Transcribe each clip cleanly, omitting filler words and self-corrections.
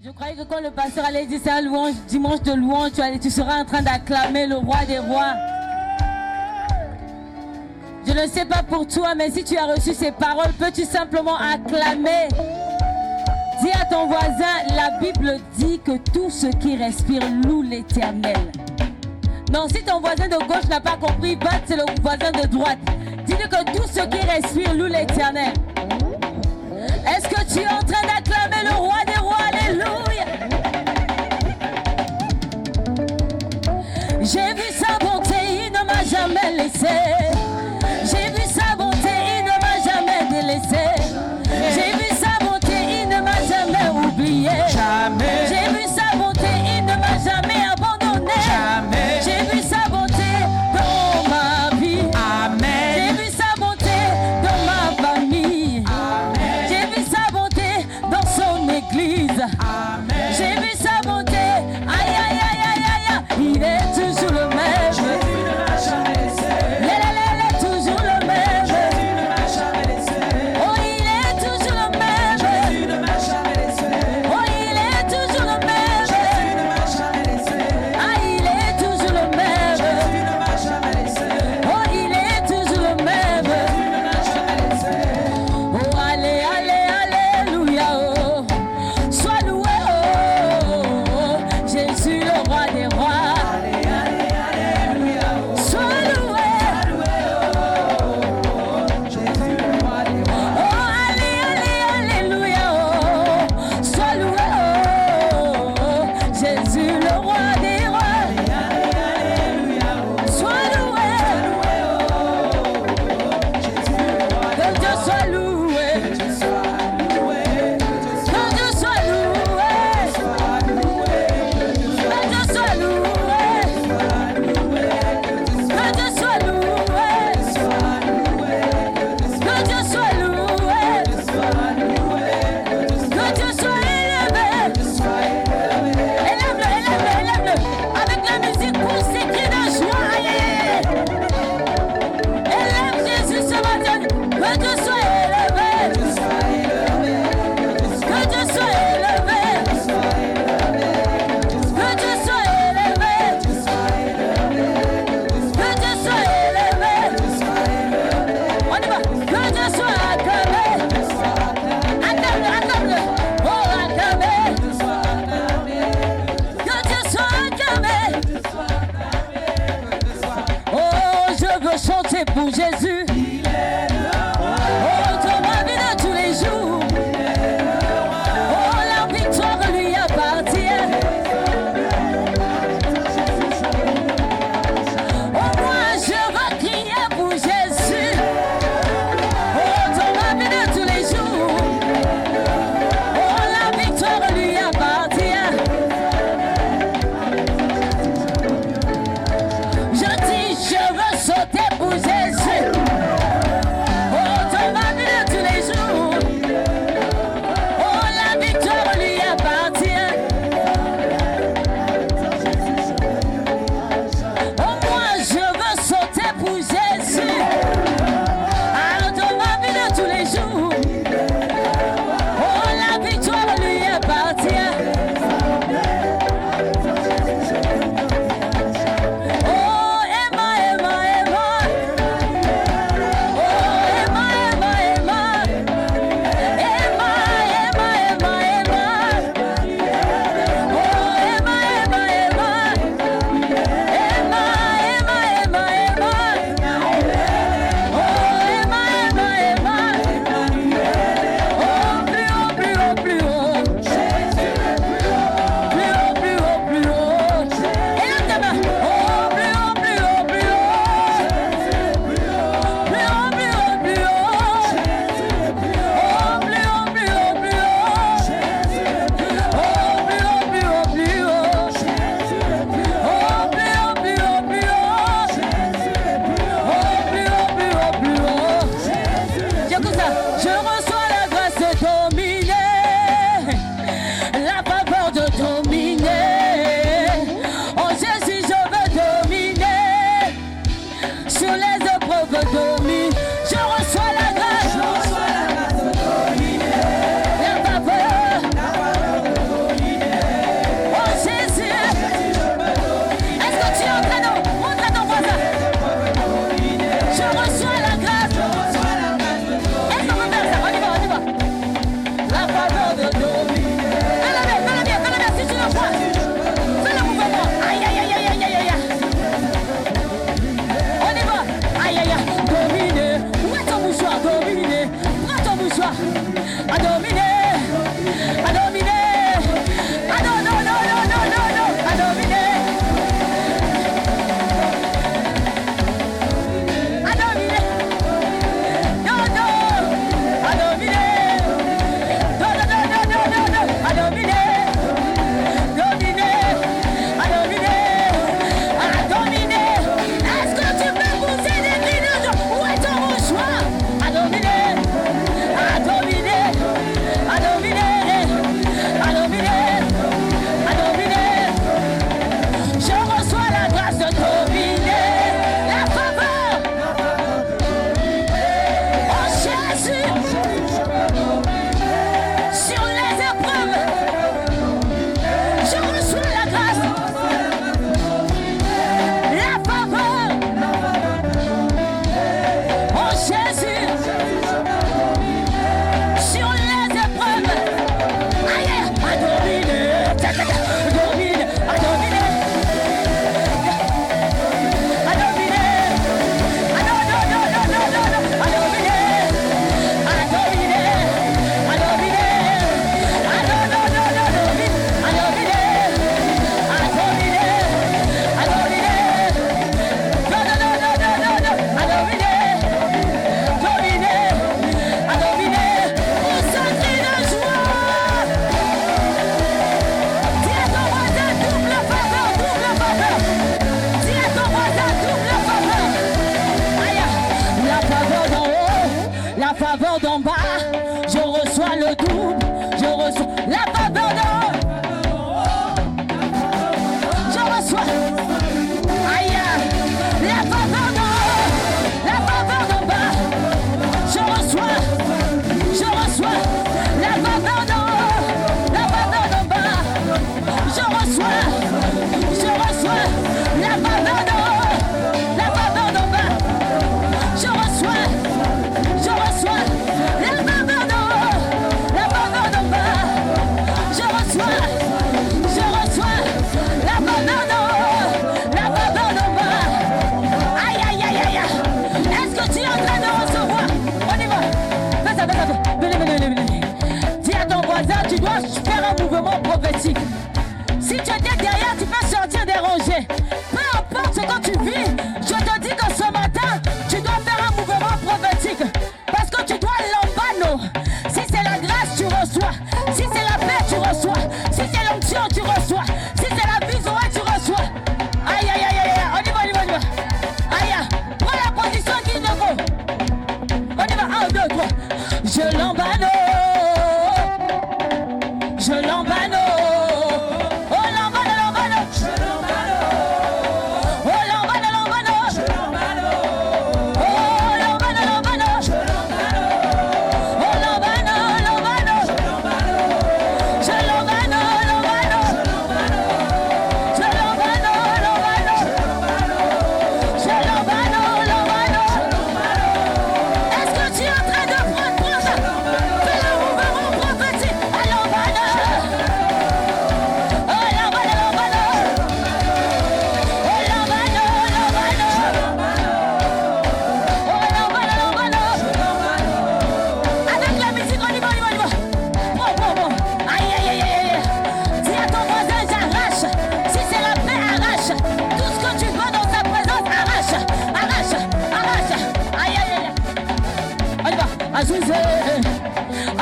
Je croyais que quand le pasteur allait dire c'est un louange, dimanche de louange, tu seras en train d'acclamer le roi des rois. Je ne sais pas pour toi, mais si tu as reçu ces paroles, peux-tu simplement acclamer? Dis à ton voisin, la Bible dit que tout ce qui respire loue l'Éternel. Non, si ton voisin de gauche n'a pas compris, bat, c'est le voisin de droite. Dis-lui que tout ce qui respire loue l'Éternel. Est-ce que tu es en train d'acclamer le roi des rois? Alléluia. J'ai vu sa bonté, il ne m'a jamais laissé. J'ai vu sa bonté, il ne m'a jamais délaissé. J'ai vu sa bonté, il ne m'a jamais oublié. Jamais. J'ai vu sa bonté, il ne m'a jamais abandonné. Jamais. J'ai vu sa bonté dans ma vie. Amen. J'ai vu sa bonté dans ma famille. Amen. J'ai vu sa bonté dans son église. Amen. J'ai vu sa bonté. Aïe, aïe, aïe, aïe, aïe, aïe. Il est toujours le même. Jésus ne m'a jamais laissé. Il est toujours le même. Jésus ne m'a jamais laissé. Oh, il est toujours le même. Jésus ne m'a jamais laissé. Oh, il est toujours le même. Jésus ne m'a jamais laissé. Ah, il est toujours le même. Jésus ne m'a jamais laissé. Oh, il est toujours le même. Jésus ne m'a jamais laissé. Oh, allez, allez, alléluia. Oh, sois loué. Oh,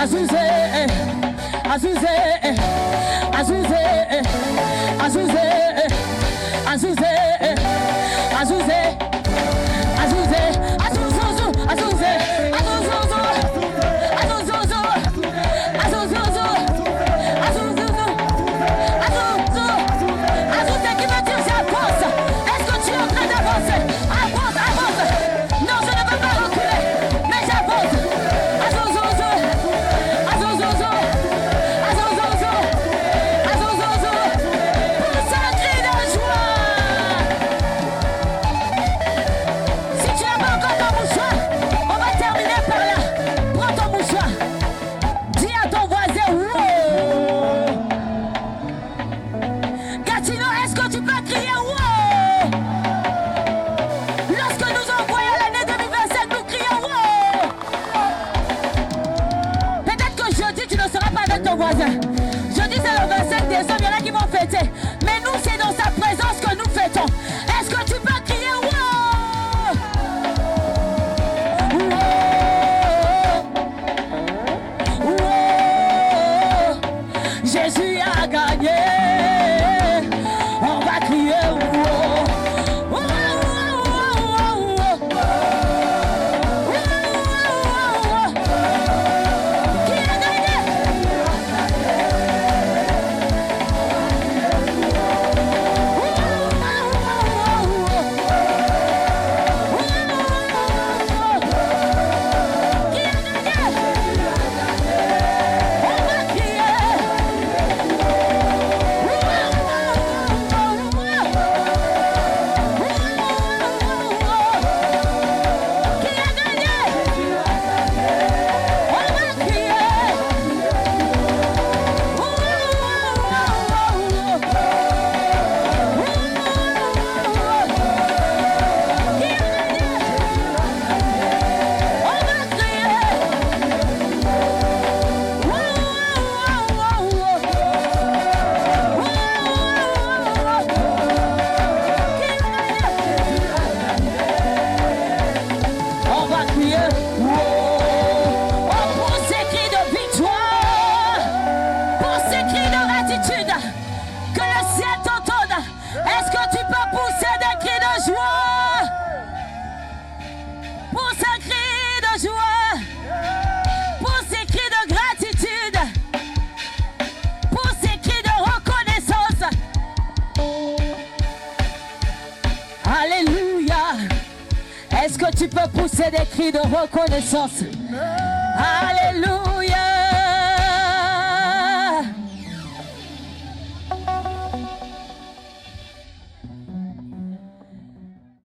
Azouze, Azouze, Azouze, Azouze, Azouze, Azouze, Azouze, Azouzouzou, Azouze, Azouzouzou, Azouzouzou, Azouzouzou, Azouzouzou, Azouzouzou, Azouze qui veut dire j'avance. Est-ce que tu es en train d'avancer? Avance, avance. Non, je ne veux pas reculer, mais j'avance. Azouzouzou, Azouzouzou, Azouzouzou, Azouzouzou, pousse un cri de joie. Si tu n'as pas encore ton mouchoir, on va terminer par là. Prends ton mouchoir. Dis à ton voisin, wow. Gatineau, est-ce que tu peux crier wow? Lorsque nous envoyons l'année 2025, nous crions wow. Peut-être que jeudi, tu ne seras pas avec ton voisin. Jeudi, c'est le 25 décembre, il y en a qui vont fêter. Mais nous, c'est dans sa présence que nous fêtons. Est-ce que tu peux crier wow? Wow. Wow. Jésus a gagné. On va crier wow. Wow, wow, wow, wow, wow. Wow, wow, wow. Qui a gagné? Est-ce que tu peux pousser des cris de reconnaissance? Alléluia.